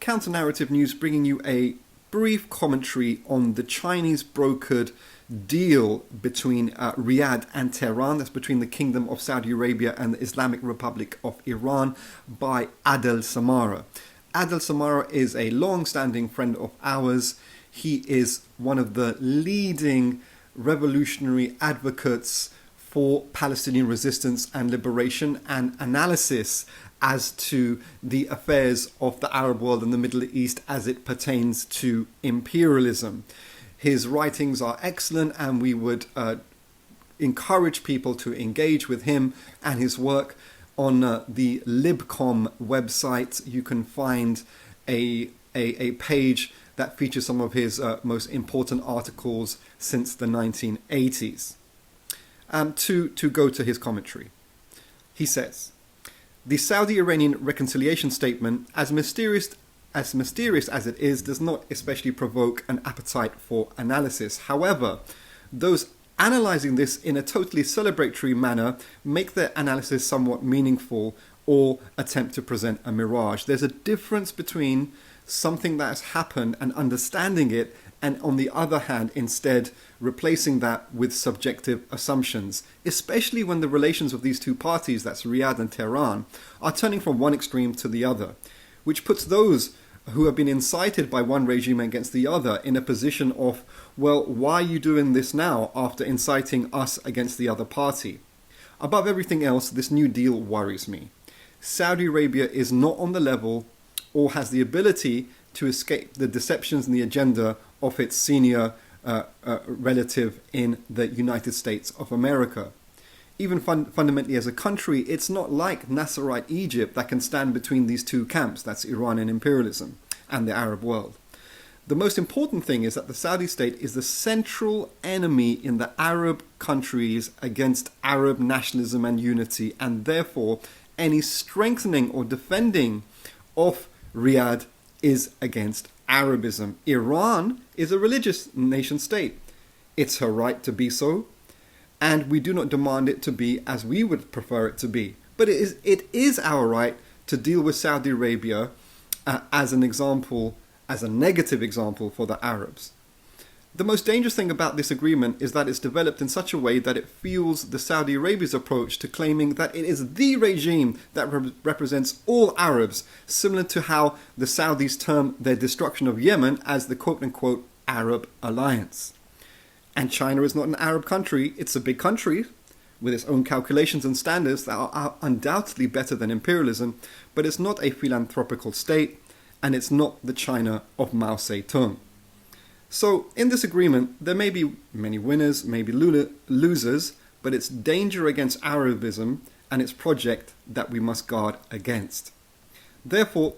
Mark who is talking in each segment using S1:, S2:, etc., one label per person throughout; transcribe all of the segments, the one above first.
S1: Counter-Narrative News, bringing you a brief commentary on the Chinese brokered deal between Riyadh and Tehran. That's between the Kingdom of Saudi Arabia and the Islamic Republic of Iran, by Adel Samara. Adel Samara is a long-standing friend of ours. He is one of the leading revolutionary advocates for Palestinian resistance and liberation and analysis as to the affairs of the Arab world and the Middle East as it pertains to imperialism. His writings are excellent, and we would encourage people to engage with him and his work. On the Libcom website, you can find a page that features some of his most important articles since the 1980s. To go to his commentary. He says, the Saudi-Iranian reconciliation statement, as mysterious as it is, does not especially provoke an appetite for analysis. However, those analysing this in a totally celebratory manner make their analysis somewhat meaningful or attempt to present a mirage. There's a difference between something that has happened and understanding it, and on the other hand, instead replacing that with subjective assumptions, especially when the relations of these two parties, that's Riyadh and Tehran, are turning from one extreme to the other, which puts those who have been incited by one regime against the other in a position of, well, why are you doing this now after inciting us against the other party? Above everything else, this new deal worries me. Saudi Arabia is not on the level or has the ability to escape the deceptions and the agenda of its senior relative in the United States of America. Even fundamentally as a country, it's not like Nasserite Egypt that can stand between these two camps, that's Iranian imperialism and the Arab world. The most important thing is that the Saudi state is the central enemy in the Arab countries against Arab nationalism and unity, and therefore any strengthening or defending of Riyadh is against Arabism. Iran is a religious nation state. It's her right to be so, and we do not demand it to be as we would prefer it to be. But it is our right to deal with Saudi Arabia as an example, as a negative example for the Arabs. The most dangerous thing about this agreement is that it's developed in such a way that it fuels the Saudi Arabia's approach to claiming that it is the regime that represents all Arabs, similar to how the Saudis term their destruction of Yemen as the quote-unquote Arab alliance. And China is not an Arab country. It's a big country with its own calculations and standards that are undoubtedly better than imperialism, but it's not a philanthropical state, and it's not the China of Mao Zedong. So in this agreement, there may be many winners, maybe losers, but it's danger against Arabism and its project that we must guard against. Therefore,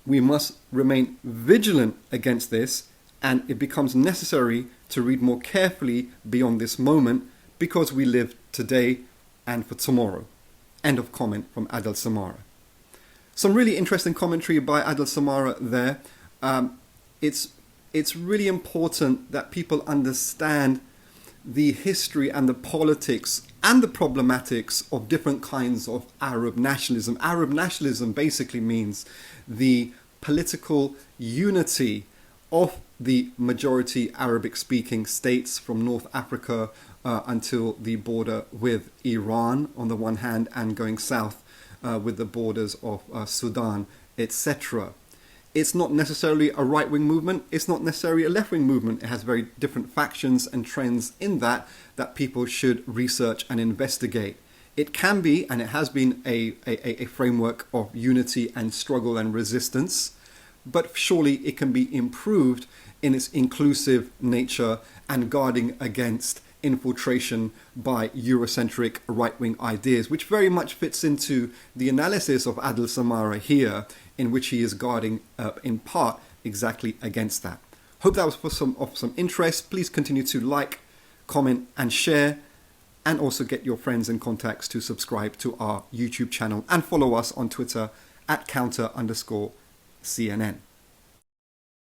S1: we must remain vigilant against this, and it becomes necessary to read more carefully beyond this moment because we live today and for tomorrow. End of comment from Adel Samara. Some really interesting commentary by Adel Samara there. It's really important that people understand the history and the politics and the problematics of different kinds of Arab nationalism. Arab nationalism basically means the political unity of the majority Arabic-speaking states from North Africa until the border with Iran on the one hand, and going south with the borders of Sudan, etc. It's not necessarily a right-wing movement. It's not necessarily a left-wing movement. It has very different factions and trends in that people should research and investigate. It can be, and it has been, a framework of unity and struggle and resistance, but surely it can be improved in its inclusive nature and guarding against infiltration by Eurocentric right-wing ideas, which very much fits into the analysis of Adel Samara here, in which he is guarding in part exactly against that. Hope that was of some interest. Please continue to like, comment and share, and also get your friends and contacts to subscribe to our YouTube channel and follow us on Twitter at @counter_CNN.